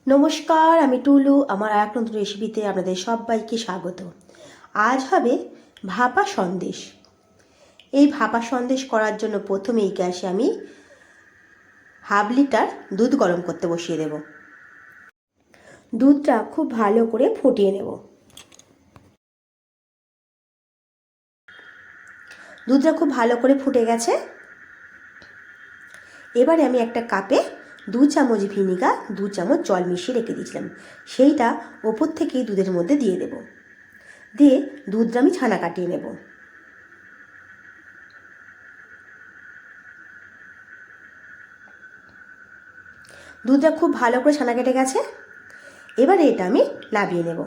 নমস্কার, আমি টুলু। আমার এক নতুন রেসিপিতে আপনাদের সবাইকে স্বাগত। আজ হবে ভাপা সন্দেশ। এই ভাপা সন্দেশ করার জন্য প্রথমেই গ্যাসে আমি হাফ লিটার দুধ গরম করতে বসিয়ে দেব। দুধটা খুব ভালো করে ফুটিয়ে নেব। দুধটা খুব ভালো করে ফুটে গেছে। এবারে আমি একটা কাপে 2 চামচ ভিনিগার 2 চামচ জল মিশিয়ে রেখে দিয়েছিলাম, সেইটা ওপর থেকেই দুধের মধ্যে দিয়ে দেব। দিয়ে দুধটা আমি ছানা কাটিয়ে নেব। দুধটা খুব ভালো করে ছানা কেটে গেছে। এবারে এটা আমি নামিয়ে নেব।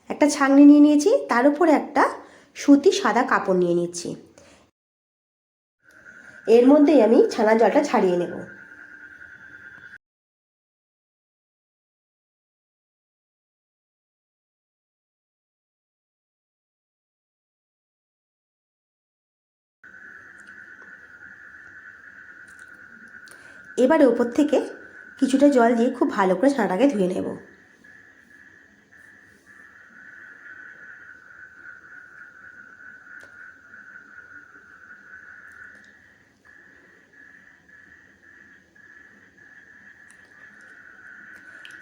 একটা ছাঁকনি নিয়ে নিয়েছি, তার উপরে একটা সুতি সাদা কাপড় নিয়ে নিচ্ছি। এর মধ্যেই আমি ছানার জলটা ছাড়িয়ে নেব। এবারে উপর থেকে কিছুটা জল দিয়ে খুব ভালো করে ছানাটাকে ধুয়ে নেব।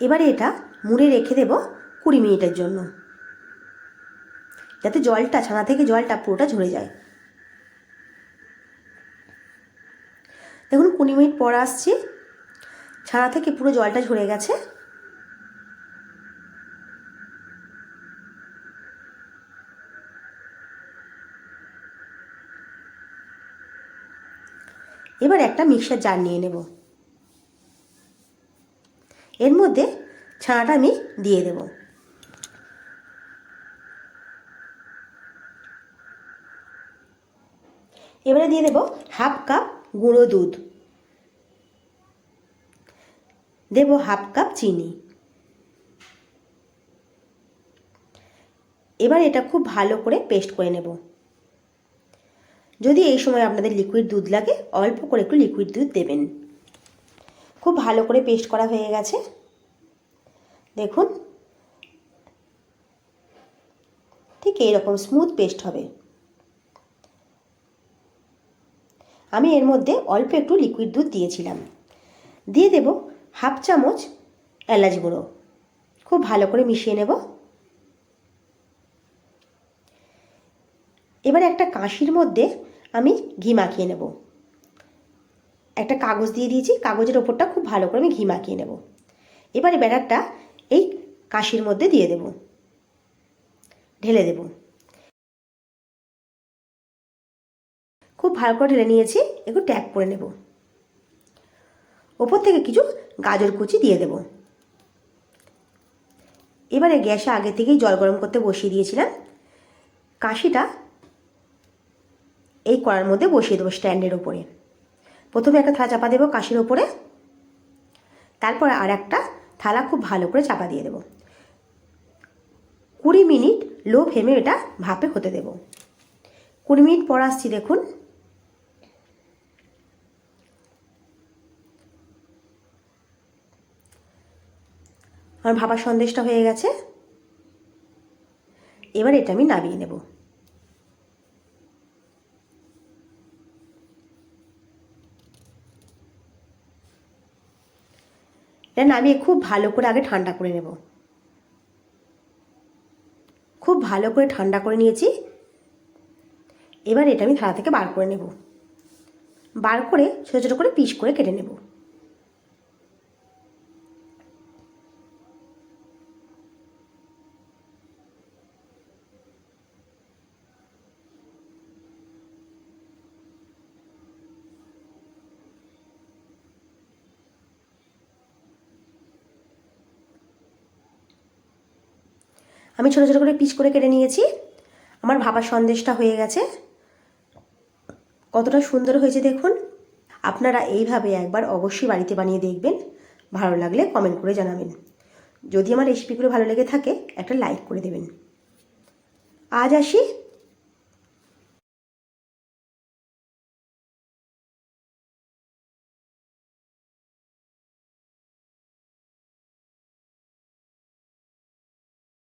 এবারে এটা মুড়ে রেখে দেব 20 মিনিটের জন্য, যাতে জলটা ছানা থেকে জলটা পুরোটা ঝরে যায়। দেখুন 20 মিনিট পর আসছি, ছানা থেকে পুরো জলটা ঝরে গেছে। এবার একটা মিক্সার জার নিয়ে নেব। এর মধ্যে ছানাটা আমি দিয়ে দেব। এবারে দিয়ে দেব হাফ কাপ গুঁড়ো দুধ, দেব হাফ কাপ চিনি। এবার এটা খুব ভালো করে পেস্ট করে নেব। যদি এই সময় আপনাদের লিকুইড দুধ লাগে, অল্প করে একটু লিকুইড দুধ দেবেন। খুব ভালো করে পেস্ট করা হয়ে গেছে। দেখুন, ঠিক এইরকম স্মুথ পেস্ট হবে। আমি এর মধ্যে অল্প একটু লিকুইড দুধ দিয়েছিলাম। দিয়ে দেব হাফ চামচ এলাচ গুঁড়ো। খুব ভালো করে মিশিয়ে নেব। এবার একটা কাঁশির মধ্যে আমি ঘি মাখিয়ে নেব। একটা কাগজ দিয়ে দিয়েছি, কাগজের ওপরটা খুব ভালো করে আমি ঘি মাখিয়ে নেব। এবারে ব্যাটারটা এই কাঁশির মধ্যে দিয়ে দেব, ঢেলে দেব। খুব ভালো করে ঢেলে নিয়েছি, একটু ট্যাপ করে নেব। ওপর থেকে কিছু গাজর কুচি দিয়ে দেব। এবারে গ্যাসে আগে থেকেই জল গরম করতে বসিয়ে দিয়েছিলাম। কাঁশিটা এই কড়ার মধ্যে বসিয়ে দেবো স্ট্যান্ডের ওপরে। প্রথমে একটা থালা চাপা দেবো কাঁশির ওপরে, তারপর আর একটা থালা খুব ভালো করে চাপা দিয়ে দেবো। 20 মিনিট লো ফ্লেমে এটা ভাপে হতে দেব। 20 মিনিট পর আসছি, দেখুন আমার ভাপা সন্দেশটা হয়ে গেছে। এবার এটা আমি নামিয়ে নেব। এটা নামিয়ে খুব ভালো করে আগে ঠান্ডা করে নেব। খুব ভালো করে ঠান্ডা করে নিয়েছি। এবার এটা আমি থালা থেকে বার করে নেব। বার করে ছোটো ছোটো করে পিস করে কেটে নেব। আমি ছোটো ছোটো করে পিস করে কেটে নিয়েছি। আমার ভাপা সন্দেশটা হয়ে গেছে। কতটা সুন্দর হয়েছে দেখুন। আপনারা এইভাবে একবার অবশ্যই বাড়িতে বানিয়ে দেখবেন। ভালো লাগলে কমেন্ট করে জানাবেন। যদি আমার রেসিপিগুলো ভালো লেগে থাকে একটা লাইক করে দেবেন। আজ আসি।